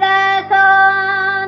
10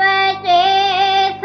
25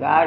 7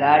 4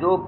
2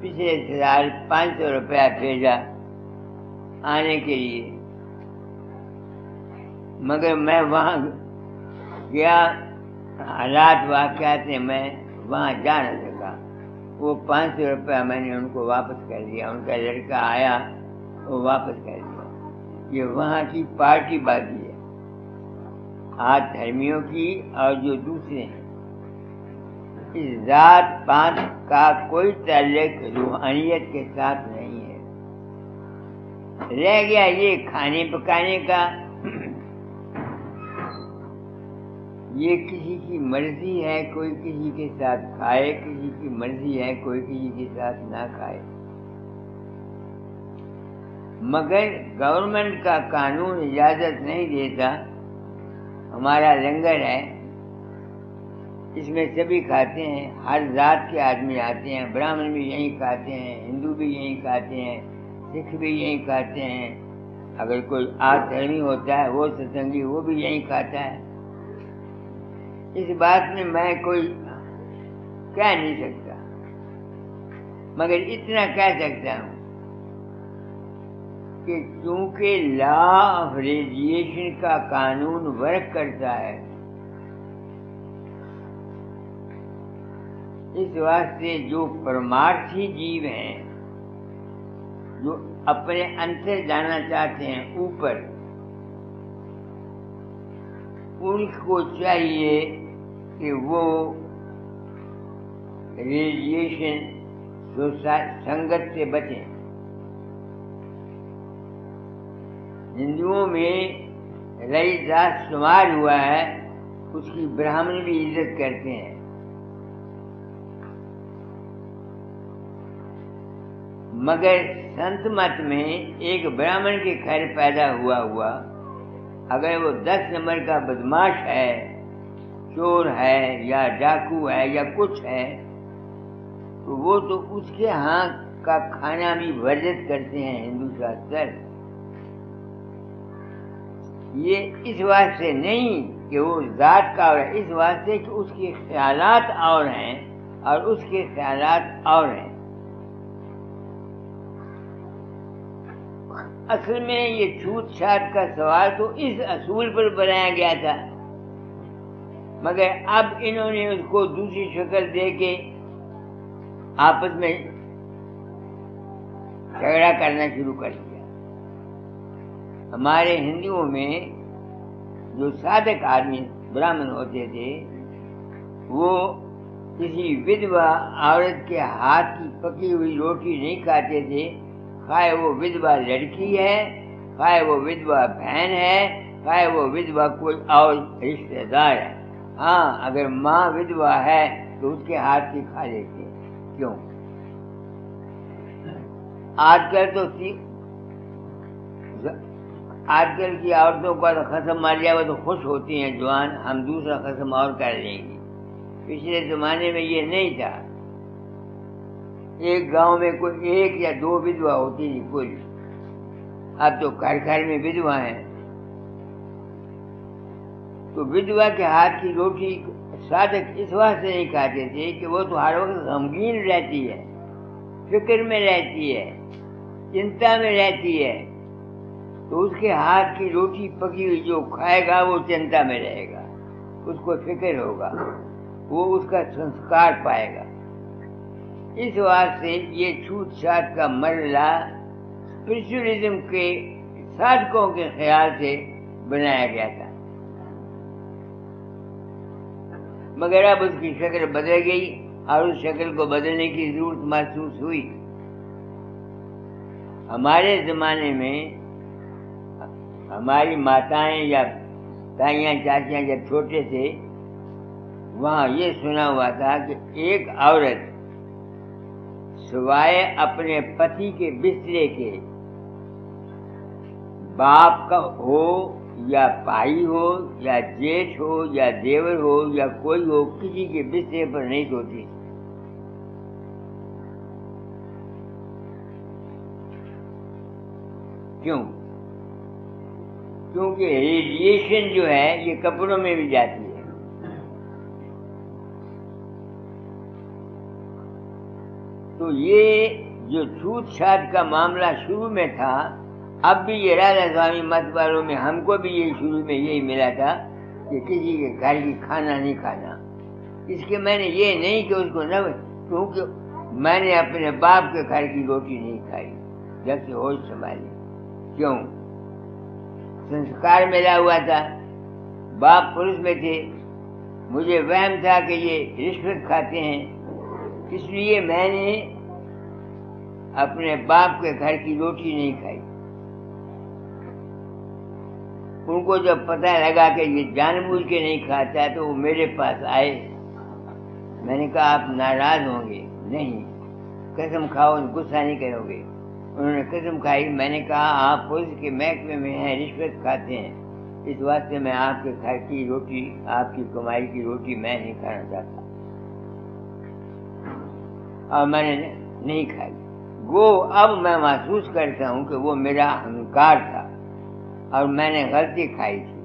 پچھلے سال 500 روپیہ بھیجا آنے کے لیے، مگر میں وہاں گیا، حالات واقعات نے میں وہاں جا نہ سکا۔ وہ 500 روپیہ میں نے ان کو واپس کر دیا، ان کا لڑکا آیا وہ واپس کر دیا۔ یہ وہاں کی پارٹی بازی ہے، آج دھرمیوں کی اور جو دوسرے ہیں۔ اس ذات پات کا کوئی تعلق روحانیت کے ساتھ نہیں ہے۔ رہ گیا یہ کھانے پکانے کا، یہ کسی کی مرضی ہے کوئی کسی کے ساتھ کھائے، کسی کی مرضی ہے کوئی کسی کے ساتھ نہ کھائے، مگر گورنمنٹ کا قانون اجازت نہیں دیتا۔ ہمارا لنگر ہے، اس میں سبھی کھاتے ہیں، ہر ذات کے آدمی آتے ہیں، براہمن بھی یہیں کھاتے ہیں، ہندو بھی یہیں کھاتے ہیں، سکھ بھی یہیں کھاتے ہیں، اگر کوئی آج دھرمی ہوتا ہے وہ ستسنگی وہ بھی یہیں کھاتا ہے۔ اس بات میں میں کوئی کہہ نہیں سکتا، مگر اتنا کہہ سکتا ہوں کہ چونکہ لا آف ریڈیشن کا قانون ورک کرتا ہے، اس واسطے جو پرمارتھی جیو ہیں، جو اپنے اندر جانا چاہتے ہیں اوپر، ان کو چاہیے کہ وہ ریڈیشن سنگت سے بچیں۔ ہندوؤں میں رئی ذات شمار ہوا ہے، اس کی براہمن بھی عزت کرتے ہیں، مگر سنت مت میں ایک براہمن کے گھر پیدا ہوا اگر وہ 10 نمبر کا بدماش ہے، چور ہے یا ڈاکو ہے یا کچھ ہے، تو وہ تو اس کے ہاں کا کھانا بھی ورجت کرتے ہیں ہندو شاستر۔ یہ اس واسطے نہیں کہ وہ ذات کا اور ہے، اس واسطے کہ اس کے خیالات اور ہیں اور اس کے خیالات اور ہیں۔ اصل میں یہ چھوت چھات کا سوال تو اس اصول پر بنایا گیا تھا، مگر اب انہوں نے اس کو دوسری شکل دے کے آپس میں جھگڑا کرنا شروع کر دیا۔ ہمارے ہندوؤں میں جو صادق آدمی براہمن ہوتے تھے، وہ کسی ودوا عورت کے ہاتھ کی پکی ہوئی روٹی نہیں کھاتے تھے، خواہ وہ ودوا لڑکی ہے، خواہ وہ ودوا بہن ہے، خواہ وہ ودوا کوئی اور رشتہ دار ہے۔ ہاں اگر ماں ودوا ہے تو اس کے ہاتھ کی کھا لیتے ہیں۔ کیوں؟ آج کل کی عورتوں کا تو قسم مار لیا وہ تو خوش ہوتی ہیں، جوان ہم دوسرا قسم اور کر لیں گی۔ پچھلے زمانے میں یہ نہیں تھا، ایک گاؤں میں کوئی 1 یا 2 ودوا ہوتی تھی کل، اب تو گھر گھر میں ودوا ہیں۔ تو ودوا کے ہاتھ کی روٹی صادق اس واسطے نہیں کھاتے تھے کہ وہ تو ہر وقت غمگین رہتی ہے، فکر میں رہتی ہے، چنتا میں رہتی ہے، تو اس کے ہاتھ کی روٹی پکی ہوئی جو کھائے گا وہ چنتا میں رہے گا، اس کو فکر ہوگا، وہ اس کا سنسکار پائے گا۔ اس واسطے یہ چھوت چھات کا مرحلہ اسپرچولیزم کے صادقوں کے خیال سے بنایا گیا تھا، مگر اب اس کی شکل بدل گئی اور اس شکل کو بدلنے کی ضرورت محسوس ہوئی۔ ہمارے زمانے میں ہماری ماتائیں یا تائیاں چاچیاں جب چھوٹے تھے، وہاں یہ سنا ہوا تھا کہ ایک عورت سوائے اپنے پتی کے بسترے کے، باپ کا ہو یا بھائی ہو یا جیٹھ ہو یا دیور ہو یا کوئی ہو، کسی کے بسترے پر نہیں سوتی۔ کیوں؟ کیونکہ ریڈیشن جو ہے یہ کپڑوں میں بھی جاتی ہے۔ تو یہ جو چھوت چھات کا معاملہ شروع میں تھا، اب بھی یہ راجا سوامی مت والوں میں ہم کو بھی یہ شروع میں یہی ملا تھا کہ کسی کے گھر کی کھانا نہیں کھانا. اس کے میں نے یہ نہیں کہ اس کو نہ، کیونکہ میں نے اپنے باپ کے گھر کی روٹی نہیں کھائی جب سے ہوش سنبھالی. کیوں؟ سنسکار ملا ہوا تھا، باپ پولیس میں تھے، مجھے وہم تھا کہ یہ رشوت کھاتے ہیں، اس لیے میں نے اپنے باپ کے گھر کی روٹی نہیں کھائی. ان کو جب پتہ لگا کہ یہ جان بوجھ کے نہیں کھاتا ہے تو وہ میرے پاس آئے. میں نے کہا آپ ناراض ہوں گے؟ نہیں. قسم کھاؤ، غصہ نہیں کرو گے؟ انہوں نے قسم کھائی. میں نے کہا آپ پولیس کے محکمے میں ہیں، رشوت کھاتے ہیں، اس واسطے میں آپ کے گھر کی روٹی، آپ کی کمائی کی روٹی میں نہیں کھانا چاہتا، اور میں نے نہیں کھائی. وہ اب میں محسوس کرتا ہوں کہ وہ میرا اہنکار تھا اور میں نے غلطی کھائی تھی،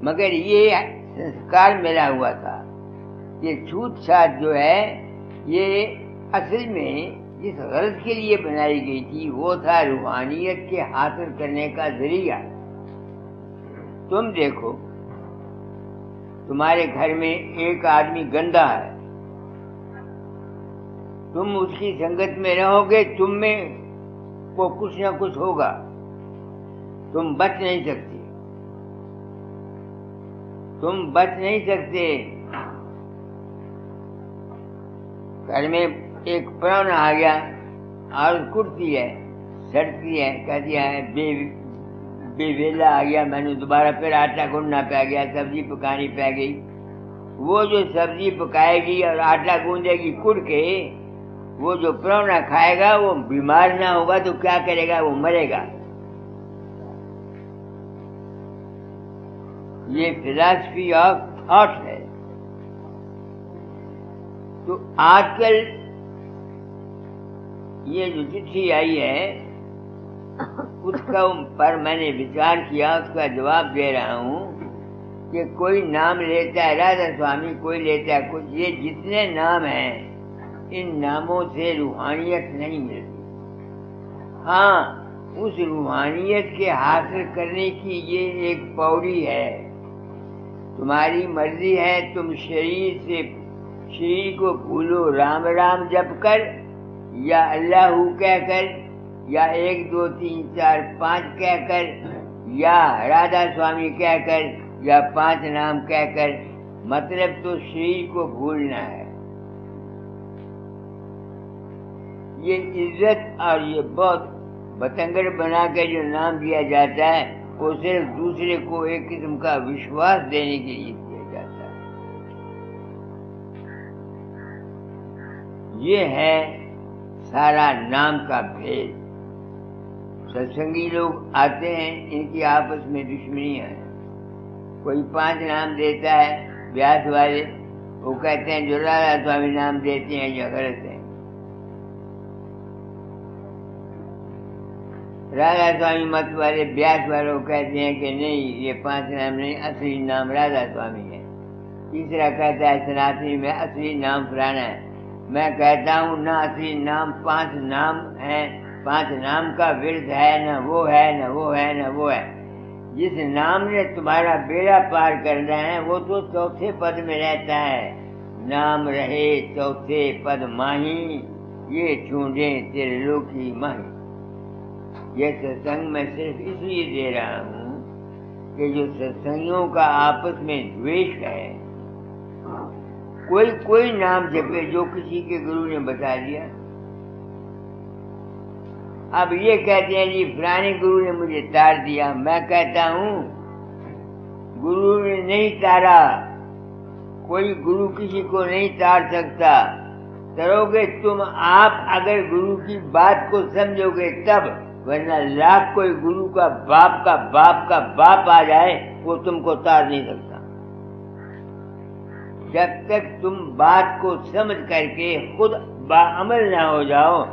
مگر یہ سنسکار ملا ہوا تھا. یہ چھوت چھات جو ہے یہ اصل میں جس غرض کے لیے بنائی گئی تھی وہ تھا روحانیت کے حاصل کرنے کا ذریعہ. تم دیکھو، تمہارے گھر میں ایک آدمی گندا ہے، تم اس کی سنگت میں رہو گے، تم میں کو کچھ نہ کچھ ہوگا، تم بچ نہیں سکتے، تم بچ نہیں سکتے. گھر میں ایک پرانا آ گیا اور کٹتی ہے، سڑتی ہے، کہتی ہے بے ویلا آ گیا، میں نے دوبارہ پھر آٹا گوندنا پہ گیا، سبزی پکانی پہ گئی. وہ جو سبزی پکائے گی اور آٹا گوندے گی کٹ کے، وہ جو پرونا کھائے گا وہ بیمار نہ ہوگا تو کیا کرے گا؟ وہ مرے گا. یہ فلاسفی آف تھاٹ ہے. تو آج کل یہ جو چٹھی آئی ہے اس کا پر میں نے وچار کیا، اس کا جواب دے رہا ہوں کہ کوئی نام لیتا ہے راجا سوامی، کوئی لیتا ہے کچھ. یہ جتنے نام ہیں ان ناموں سے روحانیت نہیں ملتی. ہاں، اس روحانیت کے حاصل کرنے کی یہ ایک پوڑی ہے. تمہاری مرضی ہے تم شریر کو بھولو، رام رام جپ کر یا اللہ کہہ کر یا 1 2 3 4 5 کہہ کر یا راجا سوامی کہہ کر یا 5 نام کہہ کر، مطلب تو شریر کو بھولنا ہے. یہ عزت اور یہ بہت بتنگڑ بنا کے جو نام دیا جاتا ہے وہ صرف دوسرے کو ایک قسم کا وشواس دینے کے لیے دیا جاتا ہے. یہ ہے سارا نام کا بھید. ستسنگی لوگ آتے ہیں، ان کی آپس میں دشمنیاں ہیں. کوئی 5 نام دیتا ہے، بیاس والے وہ کہتے ہیں جو راجا سوامی نام دیتے ہیں یہ غلط ہے. راجا سوامی مت والے بیاس والوں کہتے ہیں کہ نہیں یہ 5 نام نہیں، اصلی نام راجا سوامی ہے. تیسرا کہتا ہے سناتنی میں اصلی نام فلانا ہے. میں کہتا ہوں نہ اصلی نام 5 نام ہیں، 5 نام کا ورد ہے، نہ وہ ہے نہ وہ ہے نہ وہ ہے. جس نام نے تمہارا بیڑا پار کرنا ہے وہ تو 4تھے پد میں رہتا ہے. نام رہے 4تھے پد ماہی، یہ ڈھونڈے تیرے لوکی ماہی. یہ ستسنگ میں صرف اس لیے دے رہا ہوں کہ جو ستسنگیوں کا آپس میں دویش ہے، کوئی نام جپے جو کسی کے گرو نے بتا دیا. اب یہ کہتے ہیں جی فلانے گرو نے مجھے تار دیا. میں کہتا ہوں گرو نے نہیں تارا، کوئی گرو کسی کو نہیں تار سکتا. کرو گے تم آپ اگر گرو کی بات کو سمجھو گے تب، ورنہ لاکھ کوئی گرو کا باپ کا باپ کا باپ آ جائے وہ تم کو تار نہیں سکتا. جب تک تم بات کو سمجھ کر کے خود باعمل نہ ہو جاؤ،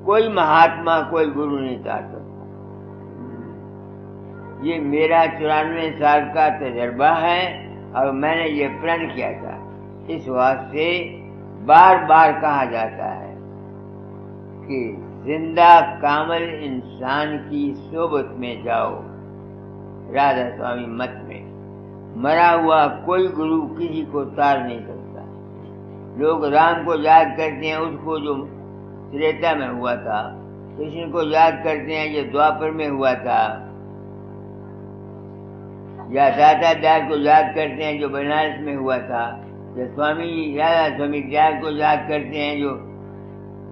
کوئی مہاتما کوئی گرو نہیں تار سکتا. یہ میرا 94 سال کا تجربہ ہے اور میں نے یہ پرن کیا تھا. اس واسطے بار بار کہا جاتا ہے کہ زندہ کامل انسان کی صحبت میں جاؤ، رادھا سوامی مت میں۔ مرا ہوا کوئی گرو کسی کو تار نہیں سکتا۔ لوگ رام کو یاد کرتے ہیں، اس کو جو تریتا میں ہوا تھا، کرشن کو یاد کرتے ہیں جو دوپر میں ہوا تھا، یا داتا دار کو یاد کرتے ہیں جو بنارس میں ہوا تھا، یا سوامی رادھا سوامی دیار کو یاد کرتے ہیں جو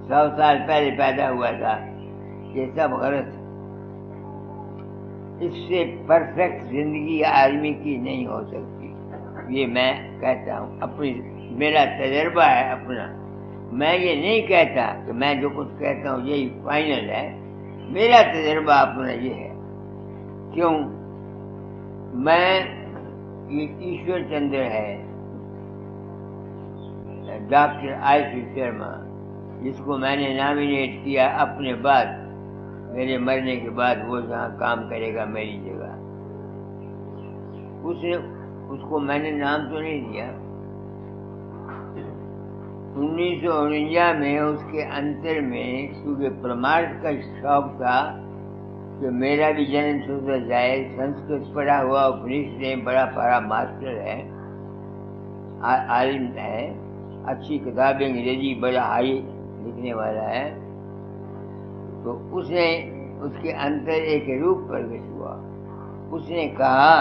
100 سال پہلے پیدا ہوا تھا۔ یہ سب غلط ہے۔ اس سے پرفیکٹ زندگی آدمی کی نہیں ہو سکتی، یہ میں کہتا ہوں، اپنی میرا تجربہ ہے اپنا۔ میں یہ نہیں کہتا کہ میں جو کچھ کہتا ہوں یہی فائنل ہے، میرا تجربہ اپنا یہ ہے۔ کیوں؟ میں یہ ایشور چندر ہے، ڈاکٹر آئی سی شرما، جس کو میں نے نامینیٹ کیا اپنے بعد، میرے مرنے کے بعد وہ جہاں کام کرے گا میری جگہ، اس کو میں نے نام تو نہیں دیا۔ 1949 میں اس کے انتر میں، کیونکہ پرمارتھ کا شوق تھا کہ میرا بھی جنم سدھر جائے، سنسکرت پڑھا ہوا، اپنشد بڑا پڑھا ماسٹر ہے، عالم ہے، اچھی کتابیں انگریزی بڑا ہائی لکھنے والا ہے، تو اس نے اس کے اندر ایک روپ پرگٹ ہوا۔ اس نے کہا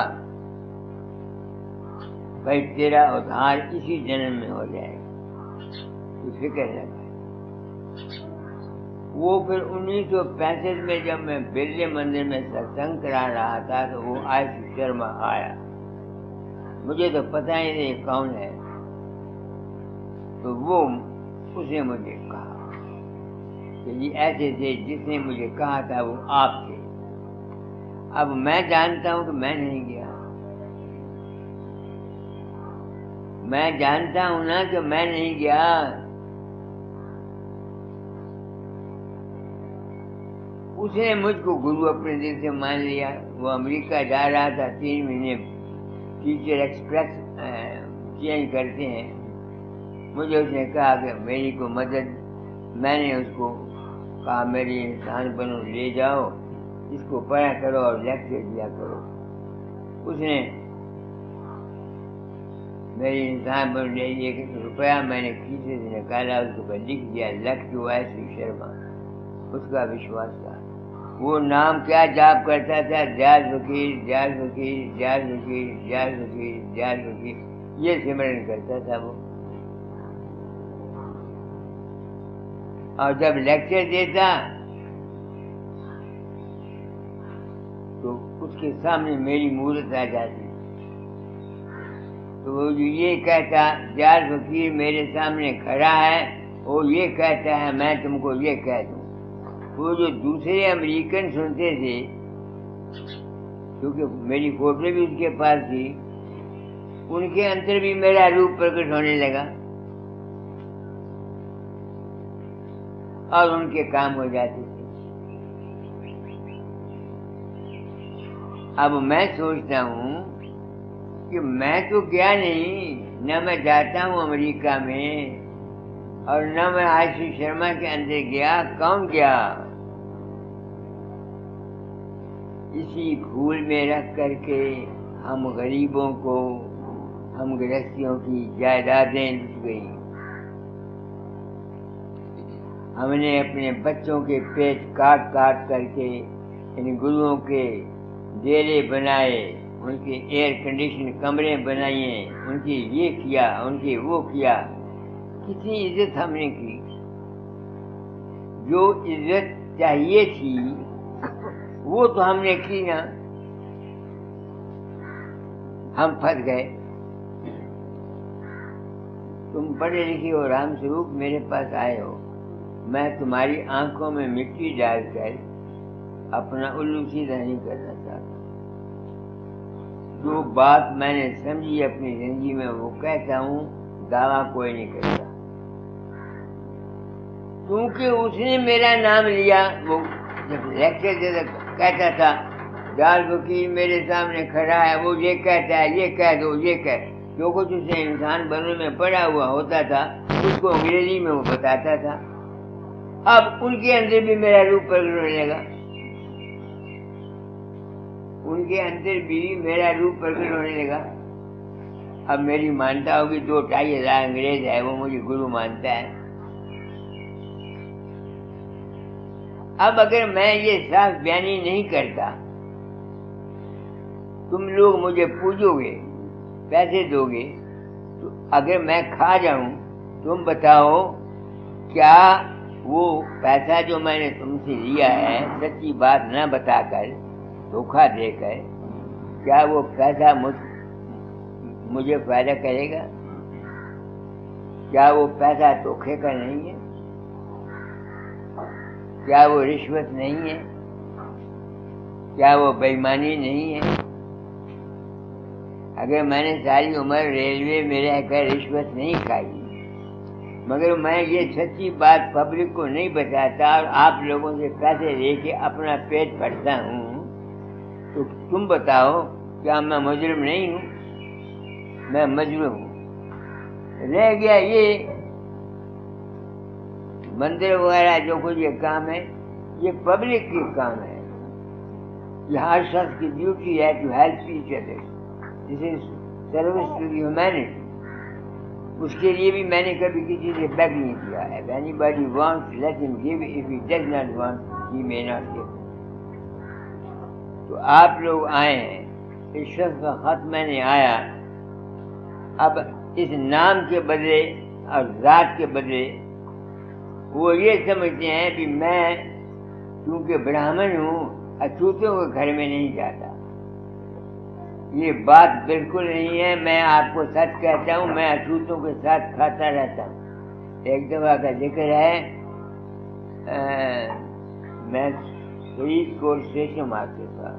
بھائی تیرا ادھار اسی جنم میں ہو جائے گا، تو فکر نہ کر۔ وہ پھر 1965 میں جب میں برلے مندر میں ستسنگ کرا رہا تھا تو وہ آئی سی شرما آیا، مجھے تو پتہ ہی نہیں کون ہے، تو وہ اس نے مجھے کہا کہ یہ ایسے تھے، جس نے مجھے کہا تھا وہ آپ تھے۔ اب میں جانتا ہوں کہ میں نہیں گیا، میں جانتا ہوں نا کہ میں نہیں گیا۔ اس نے مجھ کو گرو اپنے دل سے مان لیا۔ وہ امریکہ جا رہا تھا، 3 مہینے ٹیچر ایکسپریس چینج کرتے ہیں۔ مجھے اس نے کہا کہ میری کو مدد، میں نے اس کو کہا میری انسان بنو، لے جاؤ اس کو پڑھا کرو اور لیکچر دیا کرو۔ اس نے میری انسان بنو لے، 1 روپیہ میں نے کھیسے سے نکالا، اس کو لکھ دیا لکھ ٹو آئی سی شرما۔ اس کا وشواس تھا۔ وہ نام کیا جاپ کرتا تھا؟ جاز فقیر، جاز فقیر، جاز فقیر، جاز فقیر، جاز فقیر، یہ سمرن کرتا تھا وہ۔ اور جب لیکچر دیتا تو اس کے سامنے میری مورت آ جاتی، تو وہ جو یہ کہتا جاز فقیر میرے سامنے کھڑا ہے، وہ یہ کہتا ہے میں تم کو یہ کہہ دوں۔ وہ جو دوسرے امریکن سنتے تھے، کیونکہ میری فوٹو بھی اس کے پاس تھی، ان کے اندر بھی میرا روپ پرکٹ ہونے لگا اور ان کے کام ہو جاتے تھے۔ اب میں سوچتا ہوں کہ میں تو گیا نہیں، نہ میں جاتا ہوں امریکہ میں، اور نہ میں آئی سی شرما کے اندر گیا۔ کون گیا؟ اسی بھول میں رکھ کر کے ہم غریبوں کو، ہم گرہستیوں کی جائیدادیں لٹ گئی۔ ہم نے اپنے بچوں کے پیٹ کاٹ کاٹ کر کے ان گروؤں کے ڈیرے بنائے، ان کے ایئر کنڈیشن کمرے بنائے، ان کی یہ کیا، ان کی وہ کیا۔ کتنی عزت ہم نے کی، جو عزت چاہیے تھی وہ تو ہم نے کی نا، ہم پھنس گئے۔ تم پڑھے لکھے ہو رام سوروپ، میرے پاس آئے ہو، میں تمہاری آنکھوں میں مٹی ڈال کر اپنا الو سیدھا نہیں کرنا چاہتا۔ جو بات میں نے سمجھی اپنی زندگی میں وہ کہتا ہوں، دعویٰ کوئی نہیں کرتا، کیونکہ اس نے میرا نام لیا۔ وہ جب لیکچر دیتا کہتا تھا جال فقیر میرے سامنے کھڑا ہے، وہ یہ کہتا ہے یہ کہہ دو، یہ کہہ، جو کچھ اس نے انسان بننے میں پڑھا ہوا ہوتا تھا اس کو انگریزی میں وہ بتاتا تھا۔ اب ان کے اندر بھی میرا روپ پرگٹ ہونے لگا، ان کے اندر بھی میرا روپ پرگٹ ہونے لگا۔ اب میری مانتا ہوگی 2-2.5 انگریز ہے، وہ مجھے گرو مانتا ہے۔ اب اگر میں یہ صاف بیانی نہیں کرتا، تم لوگ مجھے پوجو گے، پیسے دو گے، تو اگر میں کھا جاؤں، تم بتاؤ کیا وہ پیسہ جو میں نے تم سے لیا ہے سچی بات نہ بتا کر، دھوکہ دے کر، کیا وہ پیسہ مجھے فائدہ کرے گا؟ کیا وہ پیسہ دھوکے کا نہیں ہے؟ کیا وہ رشوت نہیں ہے؟ کیا وہ بے ایمانی نہیں ہے؟ اگر میں نے ساری عمر ریلوے میں رہ کر رشوت نہیں کھائی، مگر میں یہ سچی بات پبلک کو نہیں بتاتا اور آپ لوگوں سے پیسے لے کے اپنا پیٹ بھرتا ہوں، تو تم بتاؤ کیا میں مجرم نہیں ہوں؟ میں مجرم ہوں۔ رہ گیا یہ مندر وغیرہ جو کچھ یہ کام ہے، یہ پبلک کی کام ہے، یہ ہر شخص کی ڈیوٹی ہے to help each other, this is service to the humanity. اس کے لیے بھی میں نے کبھی کسی سے بیگ نہیں کیا ہے۔ اینی باڈی وانٹس لیٹ ہم give, if he does not want he may not give. تو آپ لوگ آئے ہیں، اس شخص کا خط میں نے آیا، اب اس نام کے بدلے اور ذات کے بدلے وہ یہ سمجھتے ہیں کہ میں کیونکہ برہمن ہوں اچھوتوں کے گھر میں نہیں جاتا۔ یہ بات بالکل نہیں ہے، میں آپ کو سچ کہتا ہوں، میں اچھوتوں کے ساتھ کھاتا رہتا ہوں۔ ایک دفعہ کا ذکر ہے، میں فرید کوٹ اسٹیشن مارکیٹ تھا،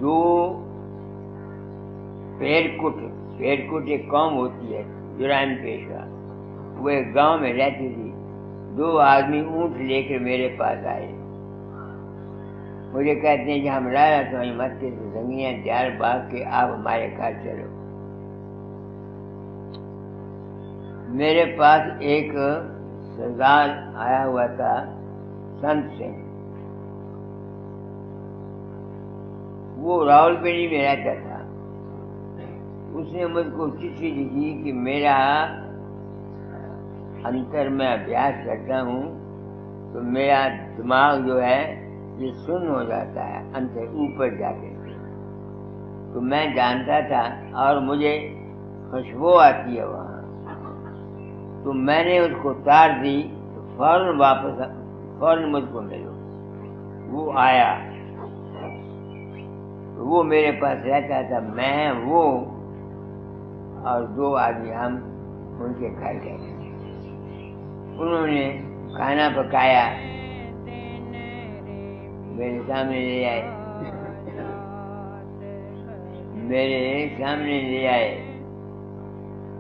2 پیرکٹ ایک قوم ہوتی ہے جرائم پیشہ، وہ ایک گاؤں میں رہتی تھی۔ 2 آدمی اونٹ لے کر میرے پاس آئے، مجھے کہتے ہیں کہ ہم راجا سوائی مت کے زنگیاں دیار باغ کے، آپ ہمارے گھر چلو۔ میرے پاس ایک سردار آیا ہوا تھا، سنت سنگھ، وہ راول پنڈی میں رہتا تھا۔ اس نے مجھ کو چٹھی لکھی کہ میرا انتر میں ابھیاس کرتا ہوں تو میرا دماغ جو ہے یہ سن ہو جاتا ہے انتر اوپر جا کے، تو میں جانتا تھا اور مجھے خوشبو آتی ہے وہاں، تو میں نے اس کو تار دی، تو فوراً مجھ کو ملو۔ وہ آیا، وہ میرے پاس رہتا تھا، میں وہ اور 2 آدمی ہم ان کے گھر گئے۔ انہوں نے کھانا پکایا، میرے سامنے لے آئے،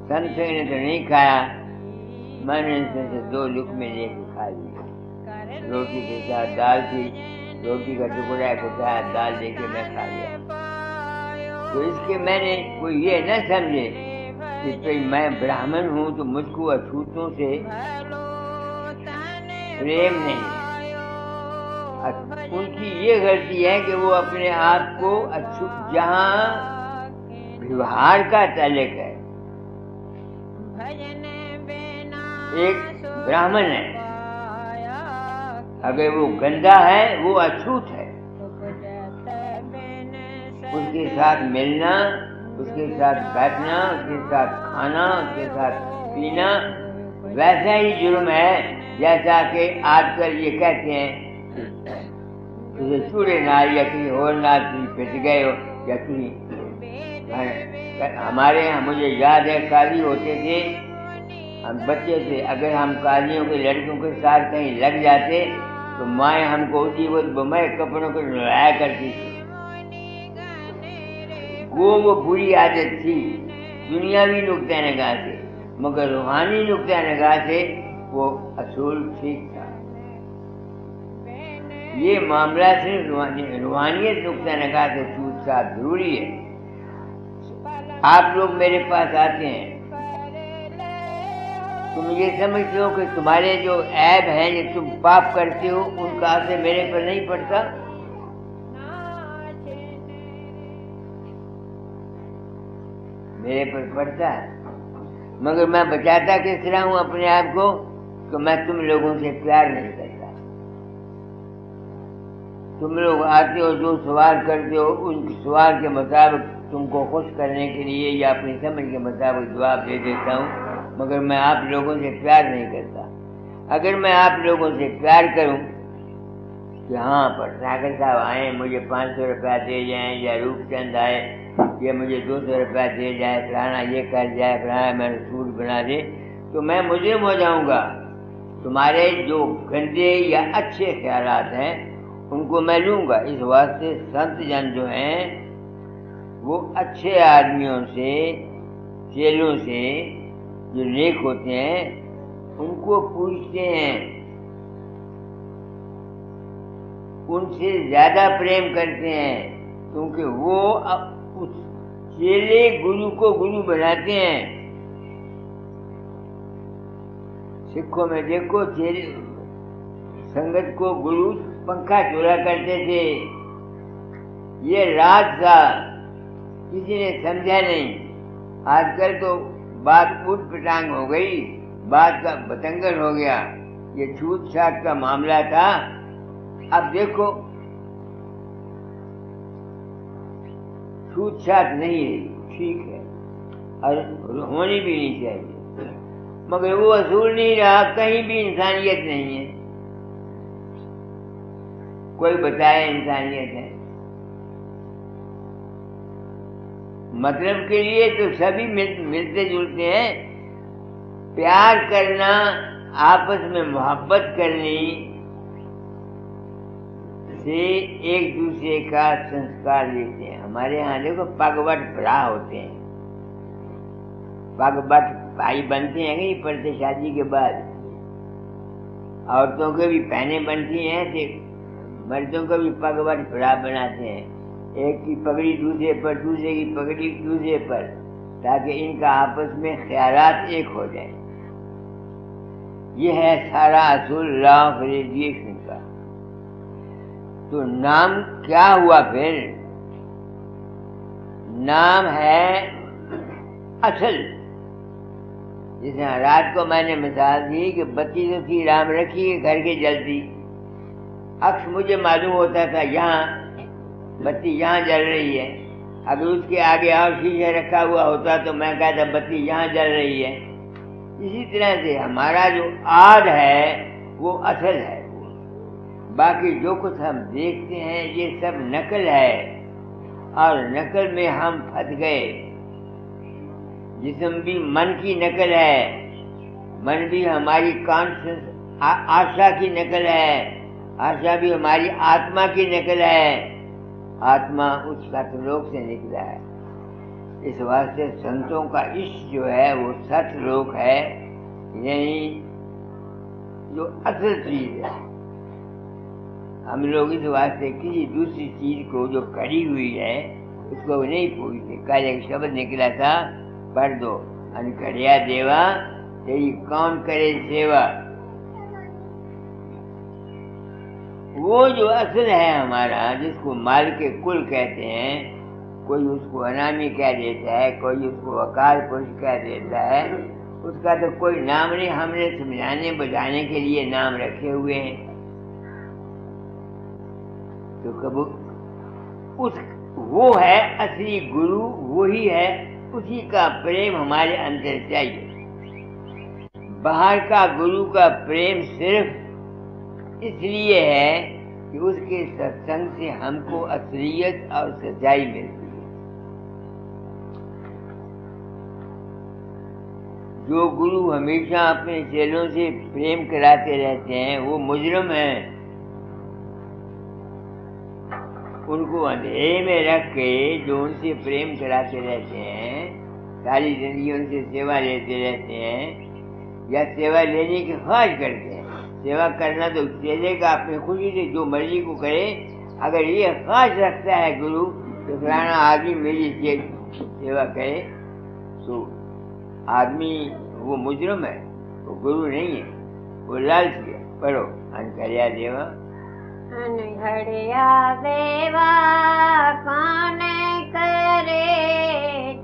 سن سنگھ نے تو نہیں کھایا، میں نے اس میں سے 2 لقمے لے کے کھا لیے۔ روٹی کے ساتھ دال تھی، روٹی کا ٹکڑا ایک اٹھایا، دال لے کے میں کھا لیا۔ تو اس کے میں نے کوئی یہ نہ سمجھے کہ میں برہمن ہوں تو مجھ کو اچھوتوں سے پریم نہیں۔ ان کی یہ غلطی ہے کہ وہ اپنے آپ کو جہاں ویوہار کا تعلق ہے، ایک برہمن ہے، اگر وہ گندا ہے وہ اچھوت ہے، اس کے ساتھ ملنا، اس کے ساتھ بیٹھنا، اس کے ساتھ کھانا، اس کے ساتھ پینا ویسا ہی جرم ہے جیسا کہ آج کل یہ کہتے ہیں کہ چوڑے نال یا کسی اور نال تھی پھٹ گئے ہو یا کہیں۔ ہمارے یہاں مجھے یاد ہے قاضی ہوتے تھے، ہم بچے تھے، اگر ہم قاضیوں کے لڑکوں کے ساتھ کہیں لگ جاتے تو مائیں ہم کو اسی وقت بمائے کپڑوں کو نہلایا کرتی تھی۔ وہ بری عادت تھی دنیاوی نقطۂ نگاہ سے، مگر روحانی نقطۂ نگاہ سے وہ اصول ٹھیک تھا۔ یہ معاملہ صرف روحانیت نقطۂ نگاہ سے چھوٹ صاحب ضروری ہے۔ آپ لوگ میرے پاس آتے ہیں، تم یہ سمجھتے ہو کہ تمہارے جو عیب ہیں جو تم پاپ کرتے ہو ان کا اثر میرے پر نہیں پڑتا؟ میرے پر پڑتا ہے، مگر میں بچاتا کس طرح ہوں اپنے آپ کو کہ میں تم لوگوں سے پیار نہیں کرتا۔ تم لوگ آتے ہو جو سوال کرتے ہو ان سوال کے مطابق تم کو خوش کرنے کے لیے یا اپنی سمجھ کے مطابق جواب دے دیتا ہوں، مگر میں آپ لوگوں سے پیار نہیں کرتا۔ اگر میں آپ لوگوں سے پیار کروں کہ ہاں پٹناگر صاحب آئیں مجھے 500 روپیہ دے جائیں، یا روپ چند آئے یہ مجھے 200 روپیہ دے جائے، فلانا یہ کر جائے، فلانا میں سوٹ بنا دے، تو میں مجرم ہو جاؤں گا۔ تمہارے جو گندے یا اچھے خیالات ہیں ان کو میں لوں گا۔ اس واسطے سنت جن جو ہیں وہ اچھے آدمیوں سے، چیلوں سے جو نیک ہوتے ہیں ان کو پوچھتے ہیں، ان سے زیادہ پریم کرتے ہیں، کیونکہ وہ اس چیلے گرو کو گرو بناتے ہیں۔ سکھوں میں دیکھو چیلے سنگت کو گرو پنکھا چورا کرتے تھے، یہ راز تھا، کسی نے سمجھا نہیں۔ آج کل تو بات اٹھ پٹانگ ہو گئی، بات کا بتنگڑ ہو گیا۔ یہ چھوٹ چھاٹ کا معاملہ تھا، اب دیکھو چھوٹ چھاٹ نہیں ہے، ٹھیک ہے اور ہونی بھی نہیں چاہیے، مگر وہ اصول نہیں رہا، کہیں بھی انسانیت نہیں ہے۔ کوئی بتائے انسانیت ہے؟ مطلب کے لیے تو سبھی ملتے جلتے ہیں۔ پیار کرنا، آپس میں محبت کرنی سے ایک دوسرے کا سنسکار لیتے ہیں۔ ہمارے یہاں دیکھو پگ بٹ بڑا ہوتے ہیں، پگ بٹ بھائی بنتے ہیں نہیں پڑتے شادی کے بعد، عورتوں کے بھی پہنے بنتی ہیں، مردوں کو بھی پگ بٹ بڑا بناتے ہیں، ایک کی پگڑی دوسرے پر، دوسرے کی پگڑی دوسرے پر، تاکہ ان کا آپس میں خیالات ایک ہو جائیں۔ یہ ہے سارا اصول لا آف ریڈیشن کا۔ تو نام کیا ہوا پھر؟ نام ہے اصل۔ جس طرح رات کو میں نے مثال دی کہ بتی تو تھی رام رکھی گھر کے جلتی، عکس مجھے معلوم ہوتا تھا یہاں بتی یہاں جل رہی ہے، اگر اس کے آگے اور شیشہ رکھا ہوا ہوتا تو میں کہتا بتی یہاں جل رہی ہے۔ اسی طرح سے ہمارا جو آد ہے وہ اصل ہے، باقی جو کچھ ہم دیکھتے ہیں یہ سب نقل ہے، اور نقل میں ہم پھنس گئے۔ جسم بھی من کی نقل ہے، من بھی ہماری کانشنس آشا کی نقل ہے، آشا بھی ہماری آتما کی نقل ہے، آتما اس ست لوک سے نکلا ہے۔ اس واسطے سنتوں کا عشق جو ہے وہ ست لوک ہے، یعنی جو اصل چیز ہے۔ ہم لوگ اس واسطے کسی دوسری چیز کو جو کھڑی ہوئی ہے اس کو نہیں پوچھتے۔ کل ایک شبد نکلا تھا، پڑھ دو، انکھڑیا دیوا تیری کون کرے سیوا۔ وہ جو اصل ہے ہمارا، جس کو مال کے کل کہتے ہیں، کوئی اس کو انامی کہہ دیتا ہے، کوئی اس کو وقار پرش کہہ دیتا ہے، اس کا تو کوئی نام نہیں، ہم نے سمجھانے بجانے کے لیے نام رکھے ہوئے ہیں۔ تو کبھی وہ ہے اصلی گرو، وہی ہے، اسی کا پریم ہمارے اندر چاہیے۔ باہر کا گرو کا پریم صرف اس لیے ہے کہ اس کے ستسنگ سے ہم کو اصلیت اور سچائی ملتی ہے۔ جو گرو ہمیشہ اپنے چیلوں سے پریم کراتے رہتے ہیں وہ مجرم ہیں۔ ان کو اندھیرے میں رکھ کے جو ان سے پریم کراتے رہتے ہیں، ساری زندگی ان سے سیوا لیتے رہتے ہیں یا سیوا لینے کی خواہش کرتے ہیں۔ سیوا کرنا تو چیلے کا اپنی خوشی سے جو مرضی کو کرے، اگر یہ خواہش رکھتا ہے گرو کہ فلانا آدمی میری سیوا کرے تو آدمی وہ مجرم ہے۔ وہ گرو نہیں ہے، وہ لالچی ہے. پڑھو انکھڑیا دیوا. انگھڑیا دیوا کون کرے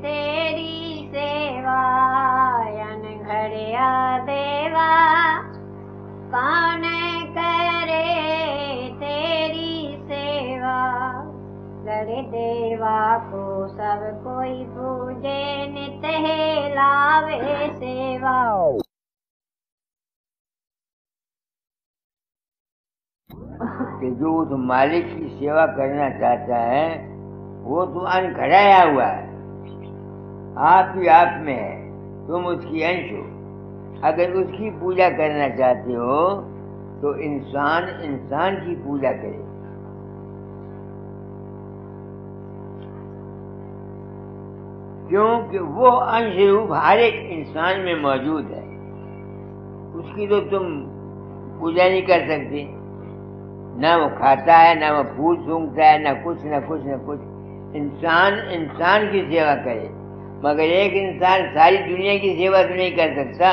تیری سیوا، انگھڑیا دیوا کون کرے تیری سیوا. گڑ دیوا کو سب کوئی پوجے نت ہے لاوے سیوا. کہ جو اس مالک کی سیوا کرنا چاہتا ہے وہ تو انکھڑایا ہوا ہے، آپ ہی آپ میں ہے، تم اس کی انش ہو. اگر اس کی پوجا کرنا چاہتے ہو تو انسان کی پوجا کرے. کیونکہ وہ انش روپ ہر ایک انسان میں موجود ہے، اس کی تو تم پوجا نہیں کر سکتے. نہ وہ کھاتا ہے، نہ وہ پھول سونگتا ہے، نہ کچھ. انسان کی سیوا کرے. مگر ایک انسان ساری دنیا کی سیوا تو نہیں کر سکتا.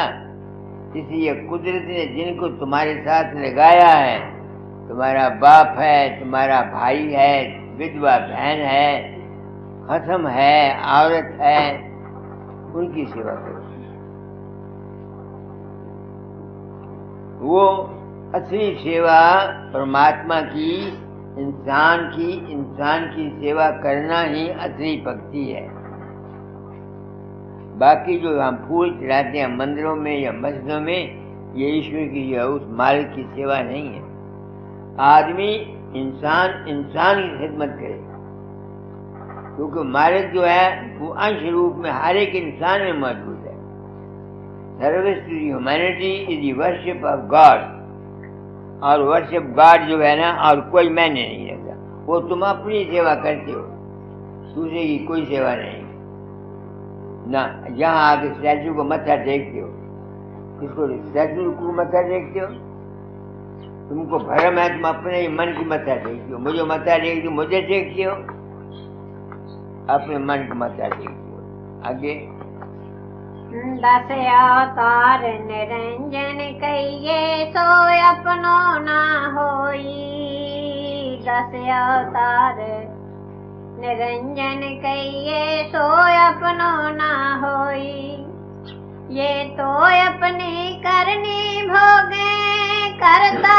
اس لیے قدرت نے جن کو تمہارے ساتھ لگایا ہے، تمہارا باپ ہے، تمہارا بھائی ہے، ودوا بہن ہے، ختم ہے، عورت ہے، ان کی سیوا کرو. وہ اصلی سیوا پرماتما کی، انسان کی سیوا کرنا ہی اصلی بھکتی ہے. باقی جو ہم پھول چڑھاتے ہیں مندروں میں یا مسجدوں میں، یہ ایشور کی یا اس مالک کی سیوا نہیں ہے. آدمی انسان کی خدمت کرے، کیونکہ مالک جو ہے وہ انش روپ میں ہر ایک انسان میں موجود ہے. Service to the humanity is the worship of God. اور ورشپ گاڈ جو ہے نا، اور کوئی معنی نہیں رکھتا. وہ تم اپنی سیوا کرتے ہو، دوسرے کی کوئی سیوا نہیں. نہ جہاں آ کے اسٹیچو کو متھا ٹیکتے ہو، کس کو اسٹیچو کو متھا ٹیکتے ہو؟ تم کو بھرم ہے، تم اپنے ہی من کی متھا ٹیکتے ہو. مجھے متھا ٹیکتے ہو، مجھے ٹیکتے ہو، اپنے من کو متھا ٹیکتے ہو. آگے 10 اوتار نرنجن کہیے سو اپنو نہ ہوئی. 10 اوتار نرنجن کہیے سو اپنو نہ ہوئی. یہ تو اپنی کرنی بھوگے کرتا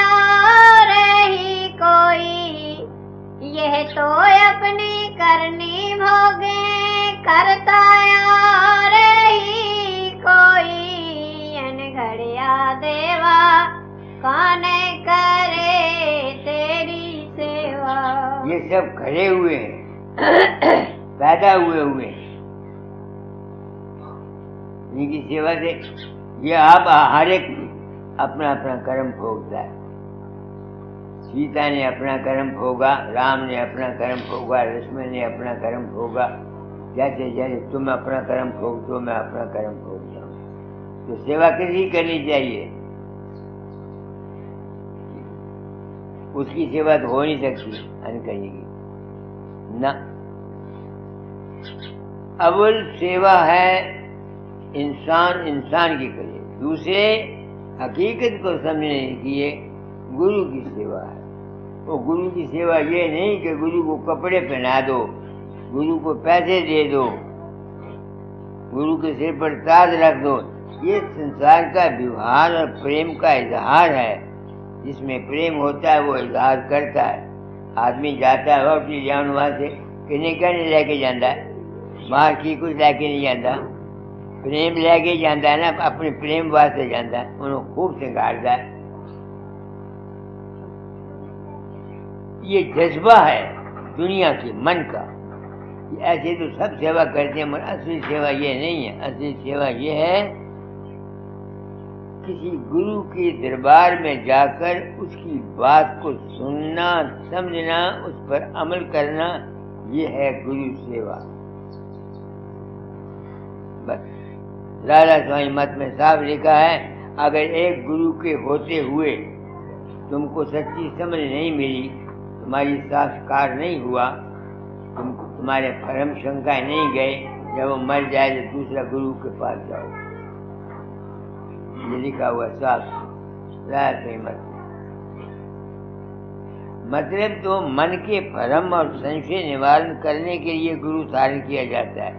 اور ہی کوئی. یہ تو اپنی کرنی بھوگے کرتا اور ہی کوئی. انگھڑیا دیوا کون کرے تیری سیوا. یہ سب کھڑے ہوئے ہیں، پیدا ہوئے ہیں ان کی سیوا سے. یہ آپ ہر ایک اپنا اپنا کرم بھوگتا ہے. سیتا نے اپنا کرم بھوگا، رام نے اپنا کرم بھوگا، لکشمن نے اپنا کرم بھوگا. جیسے تم اپنا کرم بھوگتے ہو، میں اپنا کرم بھوگتا ہوں. تو سیوا کسی کرنی چاہیے. اس کی سیوا تو ہو نہیں سکتی انکڑی کی نہ. اول سیوا ہے انسان کی کرے. دوسرے حقیقت کو سمجھنے کی یہ گرو کی سیوا ہے. وہ گرو کی سیوا یہ نہیں کہ گرو کو کپڑے پہنا دو، گرو کو پیسے دے دو، گرو کے سر پر تاج رکھ دو. یہ سنسار کا ویوہار اور پریم کا اظہار ہے. جس میں پریم ہوتا ہے وہ اظہار کرتا ہے. آدمی جاتا ہے واپسی جان وہاں سے کہنے کا نہیں لے کے جانا ہے، باہر کی کچھ لے کے نہیں جاتا. پریم لے کے جانا ہے نا، اپنے پریم واسطے جانا ہے، انہوں خوب سنگارتا ہے. یہ جذبہ ہے دنیا کی، من کا. ایسے تو سب سیوا کرتے ہیں مگر اصلی سیوا یہ نہیں ہے. اصلی سیوا یہ ہے کسی گرو کے دربار میں جا کر اس کی بات کو سننا، سمجھنا، اس پر عمل کرنا. یہ ہے گرو سیوا. بس لالا سوامی مت میں صاف لکھا ہے، اگر ایک گرو کے ہوتے ہوئے تم کو سچی سمجھ نہیں ملی، تمہاری سانسکار نہیں ہوا، تمہارے بھرم شنکا نہیں گئے، جب وہ مر جائے تو دوسرا گرو کے پاس جاؤ. یہ لکھا ہوا صاف ظاہر نہیں مطلب تو من کے بھرم اور سنشے نوارن کرنے کے لیے گرو دھارن کیا جاتا ہے.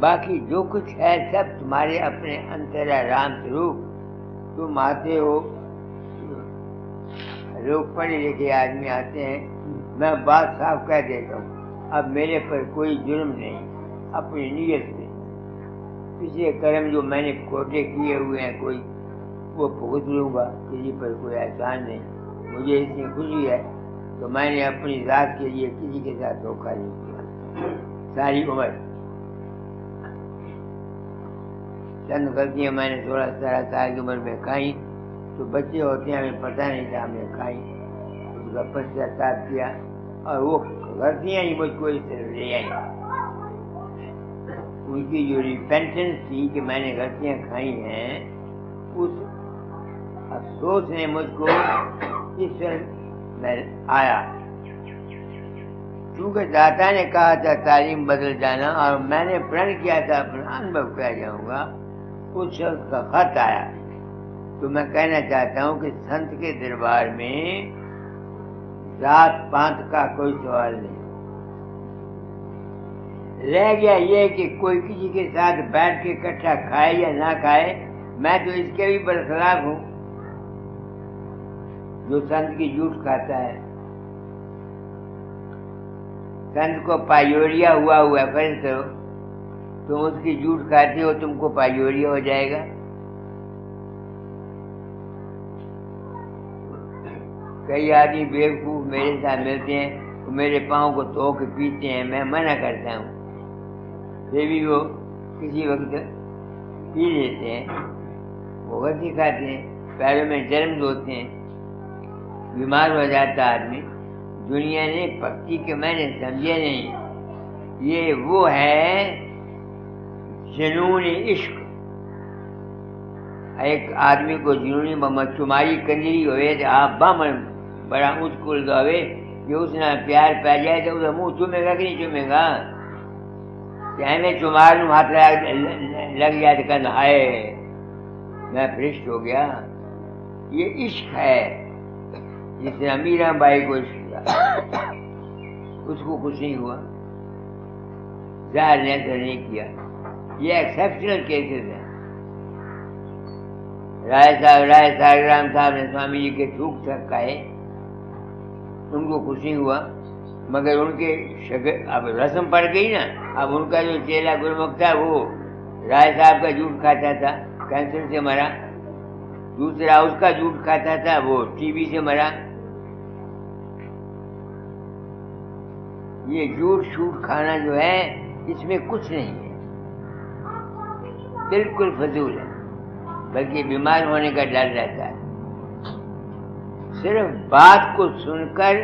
باقی جو کچھ ہے سب تمہارے اپنے انترا رام سوروپ. تم آتے ہو، لوگ پڑھے لکھے آدمی آتے ہیں، میں بات صاف کہہ دیتا ہوں، اب میرے پر کوئی جرم نہیں، اپنی نیت سے کسی کرم جو میں نے کھوٹے کیے ہوئے ہیں کوئی وہ بھگت لوں گا، کسی پر کوئی احسان نہیں. مجھے اتنی خوشی ہے تو میں نے اپنی ذات کے لیے کسی کے ساتھ دھوکہ نہیں کیا. ساری عمر چند غلطیاں میں نے 16-17 سال کی عمر میں کھائیں، تو بچے ہوتے ہیں ہمیں پتہ نہیں تھا ہم نے کھائیں، اس کا پشچاتا کیا اور وہ غلطیاں ہی مجھ کو اس طرح لے آئیں. ان کی جو ریپینٹنس تھی کہ میں نے غلطیاں کھائی ہیں، اس افسوس نے مجھ کو اس طرح میں آیا. کیونکہ داتا نے کہا تھا تعلیم بدل جانا، اور میں نے پرن کیا تھا اپنا انبھو کہہ جاؤں گا. اس شخص کا خط آیا تو میں کہنا چاہتا ہوں کہ سنت کے دربار میں ذات پانت کا کوئی سوال نہیں. رہ گیا یہ کہ کوئی کسی کے ساتھ بیٹھ کے اکٹھا کھائے یا نہ کھائے، میں تو اس کے بھی برخلاف ہوں. جو سنت کی جھوٹ کھاتا ہے، سنت کو پایوریا ہوا ہے، فرض کرو تم اس کی جھوٹ کھاتے ہو، تم کو پایوریا ہو جائے گا. کئی آدمی بیوقوف میرے ساتھ ملتے ہیں، وہ میرے پاؤں کو دھو کے پیتے ہیں، میں منع کرتا ہوں، پھر بھی وہ کسی وقت پی لیتے ہیں. وہ غلطی کھاتے ہیں، پیروں میں جرمز ہوتے ہیں، بیمار ہو جاتا آدمی. دنیا نے بھکتی کے میں نے سمجھے نہیں. یہ وہ ہے جنون عشق. ایک آدمی کو جنونی چماری کنجری ہوئے تو آپ بامن بڑا اونچ کل گاوے کہ اس نے پیار پہ جائے تو اسے منہ چومے گا کہ نہیں چومے گا. کہ ہمیں چمار نو ہاتھ لگ جائے تو کہنا ہائے میں فرشت ہو گیا. یہ عشق ہے جس نے امیرہ بائی کو عشق کیا، اس کو کچھ نہیں ہوا، ظاہر نے اثر نہیں کیا. یہ ایکسیپشنل کیسز ہیں. رائے ساگرام صاحب نے سوامی جی کے تھوک تک کھائے، ان کو کچھ نہیں ہوا، مگر ان کے اب رسم پڑ گئی نا. اب ان کا جو چیلا گرمکھ تھا وہ رائے صاحب کا جھوٹ کھاتا تھا، کینسر سے مرا. دوسرا اس کا جھوٹ کھاتا تھا، وہ ٹی بی سے مرا. یہ جھوٹ شوٹ کھانا جو ہے اس میں کچھ نہیں ہے، بالکل فضول ہے، بلکہ بیمار ہونے کا ڈر رہتا ہے. صرف بات کو سن کر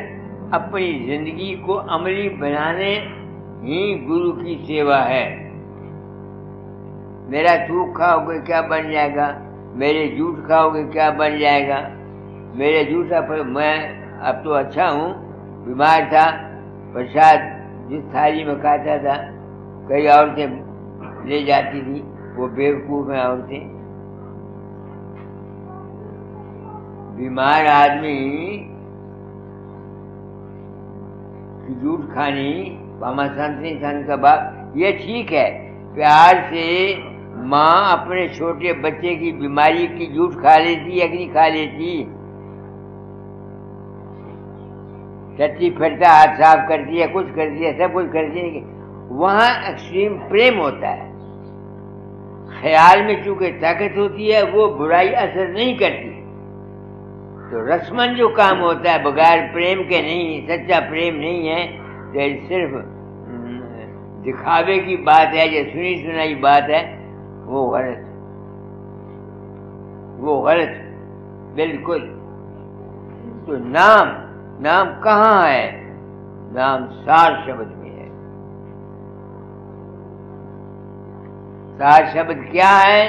اپنی زندگی کو عملی بنانے ہی گرو کی سیوا ہے. میرا تھوک کھاؤ گے کیا بن جائے گا، میرے جھوٹ کھاؤ گے کیا بن جائے گا. میرے جھوٹا پر میں اب تو اچھا ہوں، بیمار تھا، پرساد جس تھالی میں کھاتا تھا کئی عورتیں لے جاتی تھی، وہ بیوقوف ہیں عورتیں. بیمار آدمی کی جھوٹ کھانی پاما سن کا باپ، یہ ٹھیک ہے. پیار سے ماں اپنے چھوٹے بچے کی بیماری کی جھوٹ کھا لیتی یا نہیں کھا لیتی. ٹٹی پھرتا ہاتھ صاف کرتی ہے، کچھ کرتی ہے، سب کچھ کرتی ہے. وہاں ایکسٹریم پریم ہوتا ہے. خیال میں چونکہ طاقت ہوتی ہے وہ برائی اثر نہیں کرتی. تو رسمن جو کام ہوتا ہے بغیر پریم کے نہیں، سچا پریم نہیں ہے، تو صرف دکھاوے کی بات ہے یا سنی سنائی بات ہے، وہ غلط، وہ غلط بالکل. تو نام کہاں ہے؟ نام سار شبد میں ہے. سار شبد کیا ہے؟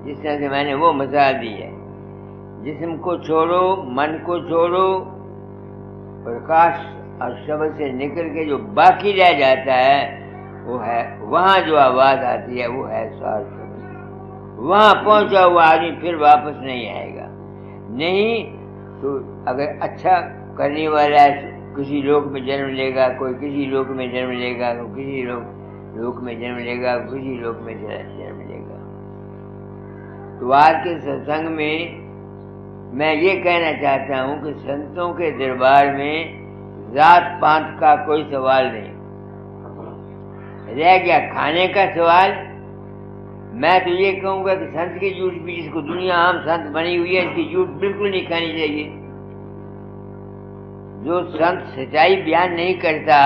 جس طرح سے میں نے وہ مثال دی ہے. جسم کو چھوڑو، من کو چھوڑو، پرکاش اور شبد سے نکل کے جو باقی رہ جاتا ہے وہ ہے، وہاں جو آواز آتی ہے وہ ہے سار شبد. وہاں پہنچا ہوا آدمی پھر واپس نہیں آئے گا. نہیں تو اگر اچھا کرنے والا ہے کسی لوک میں جنم لے گا, کوئی کسی لوک میں جنم لے گا, کوئی کسی لوک میں جنم لے گا, کسی لوک میں جنم لے گا. تو آج کے ستسنگ میں میں یہ کہنا چاہتا ہوں کہ سنتوں کے دربار میں ذات پات کا کوئی سوال نہیں. رہ گیا کھانے کا سوال. میں تو یہ کہوں گا کہ سنت کی جھوٹ بھی, جس کو دنیا عام سنت بنی ہوئی ہے, اس کی جھوٹ بالکل نہیں کھانی چاہیے. جو سنت سچائی بیان نہیں کرتا,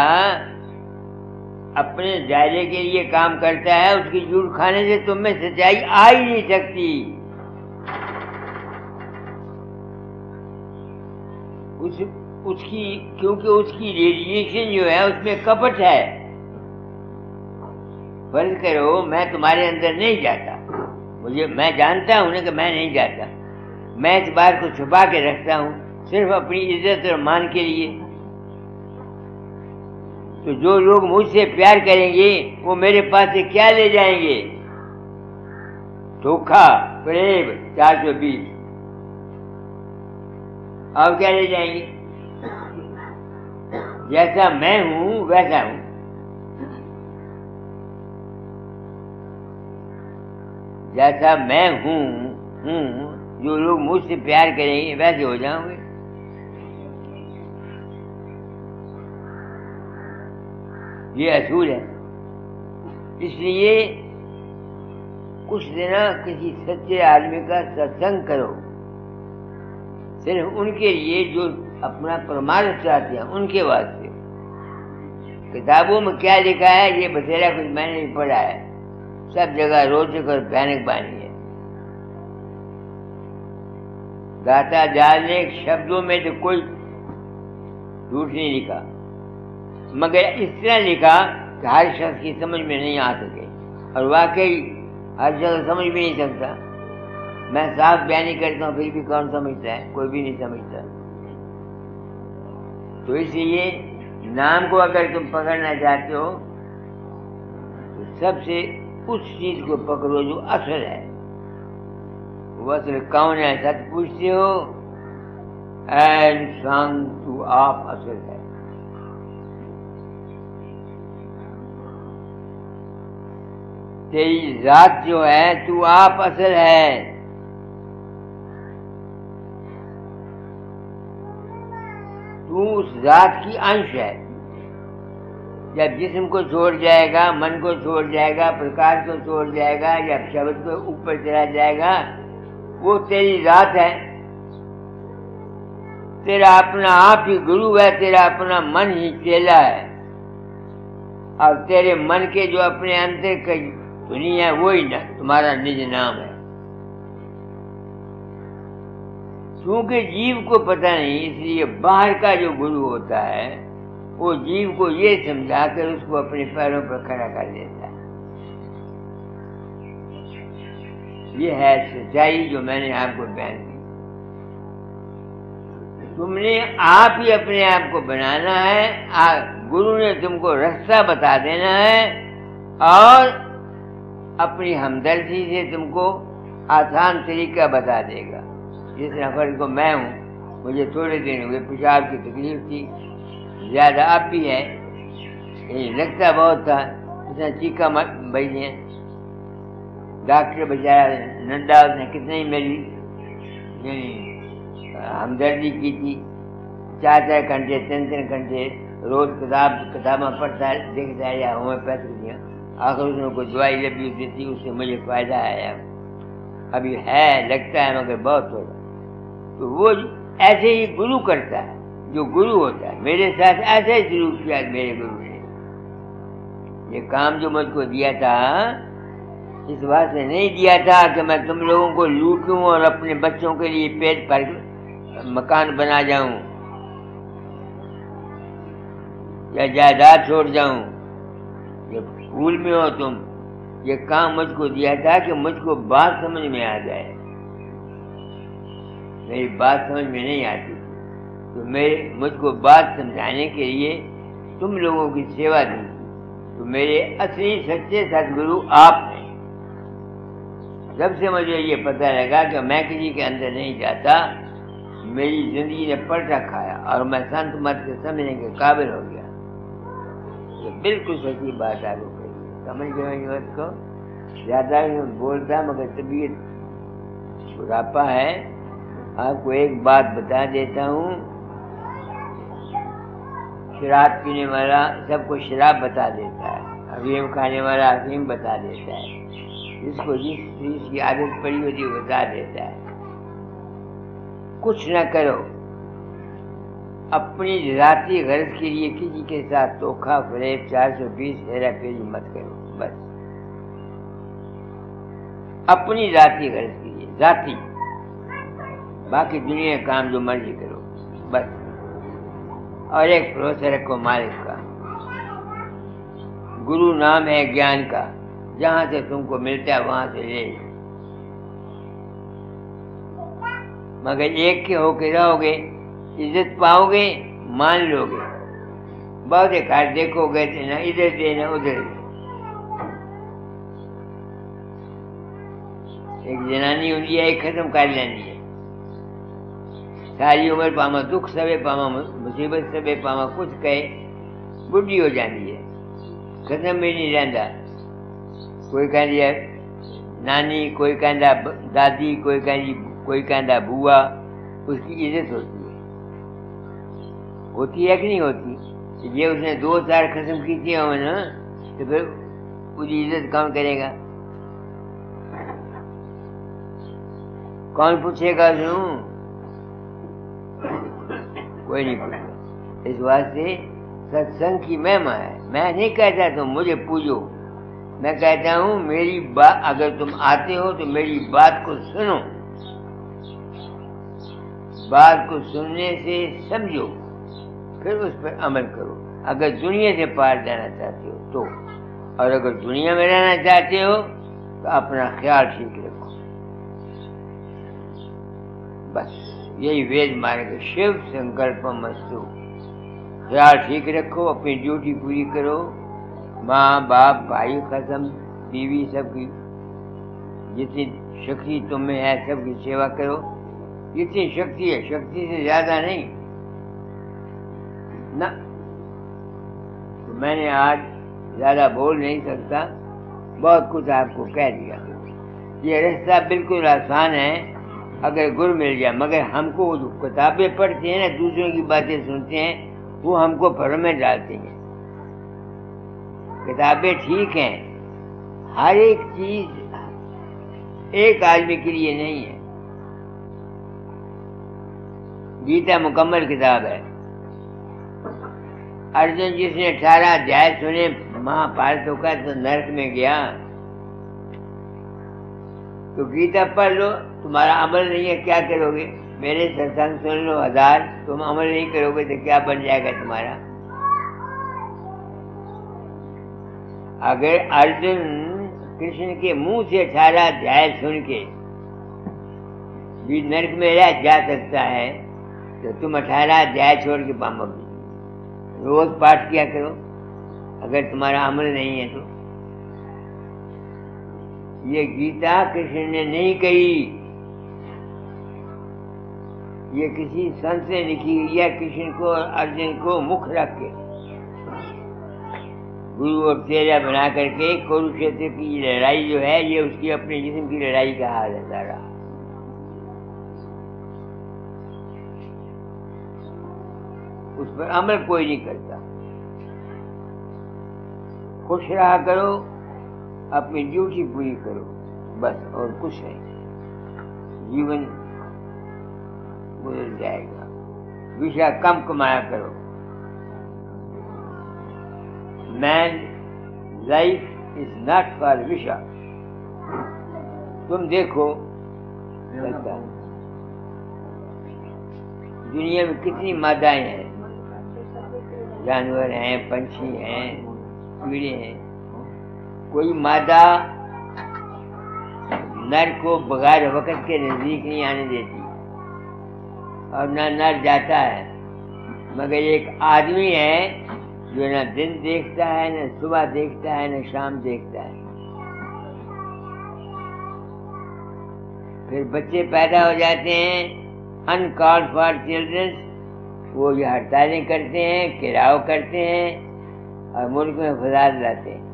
اپنے دائرے کے لیے کام کرتا ہے, اس کی جھوٹ کھانے سے تم میں سچائی آ ہی نہیں سکتی. اس کی کیونکہ اس کی ریڈیشن جو ہے اس میں کپٹ ہے. فرض کرو میں تمہارے اندر نہیں جاتا, میں جانتا ہوں نا کہ میں نہیں جاتا, میں اس بات کو چھپا کے رکھتا ہوں صرف اپنی عزت اور مان کے لیے. تو جو لوگ مجھ سے پیار کریں گے وہ میرے پاس سے کیا لے جائیں گے؟ دھوکھا, فریب, 420. اور کیا لے جائیں گے؟ جیسا میں ہوں ویسا ہوں. جیسا میں ہوں جو لوگ مجھ سے پیار کریں گے ویسے ہو جاؤں گے. یہ اصول ہے. اس لیے کچھ دن کسی سچے آدمی کا ستسنگ کرو, صرف ان کے لیے جو اپنا پرمارتھ چاہتے ہیں, ان کے واسطے. کتابوں میں کیا لکھا ہے یہ بتیرا کچھ میں نے نہیں پڑھا ہے, سب جگہ روچک اور بھیانک بانی ہے. گاتا ڈالنے شبدوں میں تو کوئی جھوٹ نہیں لکھا, مگر اس طرح لکھا کہ ہر شخص کی سمجھ میں نہیں آ سکے, اور واقعی ہر شخص سمجھ بھی نہیں سکتا. میں صاف بیانی کرتا ہوں پھر بھی کون سمجھتا ہے؟ کوئی بھی نہیں سمجھتا. تو اس لیے نام کو اگر تم پکڑنا چاہتے ہو تو سب سے اس چیز کو پکڑو جو اصل ہے. وہ اصل کون ہے؟ سچ پوچھتے ہو, اے انسان تو آپ اصل ہے. تیری ذات جو ہے تو آپ اصل ہے. تو اس ذات کی انش ہے. جب جسم کو چھوڑ جائے گا, من کو چھوڑ جائے گا, پرکاش کو چھوڑ جائے گا, جب شبد کو اوپر چلا جائے گا, وہ تیری ذات ہے. تیرا اپنا آپ ہی گرو ہے, تیرا اپنا من ہی چیلا ہے, اور تیرے من کے جو اپنے اندر کی دنیا ہے وہی تمہارا نج نام ہے. کیونکہ جیو کو پتہ نہیں, اس لیے باہر کا جو گرو ہوتا ہے وہ جیو کو یہ سمجھا کر اس کو اپنے پیروں پر کھڑا کر دیتا ہے. یہ ہے سچائی جو میں نے آپ کو بیان کی. تم نے آپ ہی اپنے آپ کو بنانا ہے, گرو نے تم کو راستہ بتا دینا ہے, اور اپنی ہمدردی سے تم کو آسان طریقہ بتا دے گا. جس نفر کو میں ہوں, مجھے تھوڑے دن ہوئے پیشاب کی تکلیف تھی, زیادہ اب بھی ہے, لگتا بہت تھا, اس نے چیخا بھائی نے, ڈاکٹر بچارا نندا, اس نے کتنے ہی میری ہمدردی کی تھی. 4 گھنٹے 3 گھنٹے روز کتابیں پڑھتا دیکھتا ہے, یا ہومیوپیتھک دیا. آخر اس نے کوئی دوائی لبی ہوتی تھی, اس سے مجھے فائدہ آیا. ابھی ہے, لگتا ہے مگر بہت تھوڑا. تو وہ ایسے ہی گرو کرتا ہے جو گرو ہوتا ہے. میرے ساتھ ایسے ہی سلوک کیا میرے گرو نے. یہ کام جو مجھ کو دیا تھا اس واسطے نہیں دیا تھا کہ میں تم لوگوں کو لوٹوں اور اپنے بچوں کے لیے پیٹ پر مکان بنا جاؤں یا جائیداد چھوڑ جاؤں. یہ پھول میں ہو تم. یہ کام مجھ کو دیا تھا کہ مجھ کو بات سمجھ میں آ جائے. میری بات سمجھ میں نہیں آتی تو مجھ کو بات سمجھانے کے لیے تم لوگوں کی سیوا دی. تو میرے اصلی سچے سدگرو آپ ہیں. جب سے مجھے یہ پتہ لگا کہ میں کسی کے اندر نہیں جاتا، میری زندگی نے پلٹا کھایا اور میں سنت مت کے سمجھنے کے قابل ہو گیا۔ یہ بالکل سچی بات آپ کو کہی ہے، سمجھ گئے میری بات کو؟ زیادہ بولتا مگر طبیعت بڑھاپا ہے۔ آپ کو ایک بات بتا دیتا ہوں، شراب پینے والا سب کو شراب بتا دیتا ہے، افیم کھانے والا افیم بتا دیتا ہے، جس کو جس چیز کی عادت پڑی ہوتی ہے وہ بتا دیتا ہے۔ کچھ نہ کرو، اپنی ذاتی غرض کے لیے کسی کے ساتھ دھوکہ فریب 420 ہیرا پھیری مت کرو، بس اپنی ذاتی غرض کے لیے، ذاتی، باقی دنیا کا کام جو مرضی کرو بس۔ اور ایک بھروسہ رکھو مالک کا، گرو نام ہے گیان کا، جہاں سے تم کو ملتا ہے وہاں سے لے لو، مگر ایک کے ہو کے رہو گے، عزت پاؤ گے، مان لو گے۔ بہت ایک ہاتھ دیکھو گے تو نہ ادھر دے نہ ادھر دے۔ ایک جنانی ہوتی ہے، ایک ختم کر لینی ہے، ساری عمر پاما دکھ سبے، پاما مصیبت سبے، پاما کچھ کہے، بڈھی ہو جاتی ہے، ختم بھی نہیں رہتا۔ کوئی کہہ نانی، کوئی کہہ دادی، کوئی کہہ بوا، اس کی عزت ہوتی ہے کہ نہیں ہوتی؟ یہ اس نے 2 4 ختم کی تھی نا، تو پھر اس کی عزت کون کرے گا؟ کون پوچھے گا؟ کوئی نہیں پوچھے گا۔ اس واسطے ستسنگ کی مہما ہے۔ میں نہیں کہتا تم مجھے پوجو، میں کہتا ہوں میری بات، اگر تم آتے ہو تو میری بات کو سنو، بات کو سننے سے سمجھو، پھر اس پر عمل کرو۔ اگر دنیا سے پار جانا چاہتے ہو تو، اور اگر دنیا میں رہنا چاہتے ہو تو اپنا خیال ٹھیک رکھو، بس یہی وید مارگ، شیو سنکلپم مستو۔ خیال ٹھیک رکھو، اپنی ڈیوٹی پوری کرو، ماں باپ بھائی قسم بیوی سب کی جتنی شکتی تم میں ہے سب کی سیوا کرو، جتنی شکتی ہے، شکتی سے زیادہ نہیں نہ۔ میں نے آج زیادہ بول نہیں سکتا، بہت کچھ آپ کو کہہ دیا۔ یہ رستہ بالکل آسان ہے اگر گر مل جائے، مگر ہم کو جو کتابیں پڑھتے ہیں نا، دوسروں کی باتیں سنتے ہیں، وہ ہم کو بھرم میں ڈالتے ہیں۔ کتابیں ٹھیک ہیں، ہر ایک چیز ایک آدمی کے لیے نہیں ہے۔ گیتا مکمل کتاب ہے۔ ارجن جس نے 18 ادھیائے سنے مہا بھارتوں کا تو نرک میں گیا۔ تو گیتا پڑھ لو، تمہارا عمل نہیں ہے کیا کرو گے؟ میرے ستسنگ سن لو 1000، تم عمل نہیں کرو گے تو کیا بن جائے گا تمہارا؟ اگر ارجن کرشن کے منہ سے 18 ادھیائے سن کے بھی نرک میں رہ جا سکتا ہے تو تم 18 ادھیائے چھوڑ کے روز پاٹھ کیا کرو، اگر تمہارا عمل نہیں ہے تو۔ یہ گیتا کرشن نے نہیں کہی، یہ کسی سنت نے لکھی ہے، کرشن کو اور ارجن کو مکھ رکھ کے، گرو اور تیرا بنا کر کے۔ کروکشیتر کی لڑائی جو ہے یہ اس کی اپنے جسم کی لڑائی کا حال ہے سارا۔ اس پر عمل کوئی نہیں کرتا۔ خوش رہا کرو، اپنی ڈیوٹی پوری کرو، بس، اور کچھ نہیں، جیون گزر جائے گا۔ وشا کم کمایا کرو۔ مین لائف از ناٹ فار وشا۔ تم دیکھو دنیا میں کتنی مادائیں ہیں، جانور ہیں، پنچھی ہیں، کیڑے ہیں، کوئی مادہ نر کو بغیر وقت کے نزدیک نہیں آنے دیتی، اور نہ نر جاتا ہے، مگر ایک آدمی ہے جو نہ دن دیکھتا ہے، نہ صبح دیکھتا ہے، نہ شام دیکھتا ہے۔ پھر بچے پیدا ہو جاتے ہیں انکالڈ فار چلڈرن، وہ یہ ہڑتالیں کرتے ہیں، گھیراؤ کرتے ہیں اور ملک میں فساد لاتے ہیں۔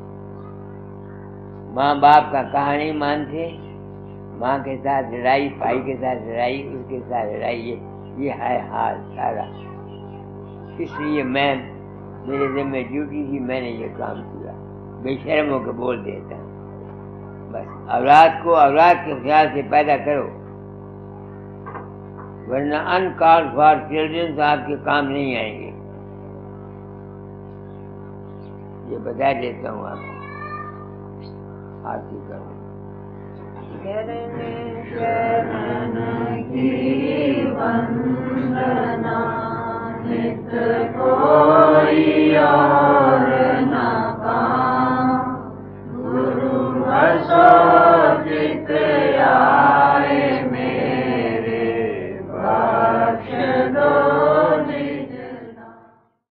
ماں باپ کا کہا نہیں مانتے، ماں کے ساتھ لڑائی، بھائی کے ساتھ لڑائی، اس کے ساتھ لڑائی، یہ ہے حال سارا۔ اس لیے میرے ذمہ ڈیوٹی تھی، میں نے یہ کام کیا، بے شرم ہو کے بول دیتا ہوں۔ بس اولاد کو اولاد کے خیال سے پیدا کرو، ورنہ انکالڈ فار چلڈرن آپ کے کام نہیں آئیں گے۔ یہ بتا دیتا ہوں آپ کو، آپ کی کروں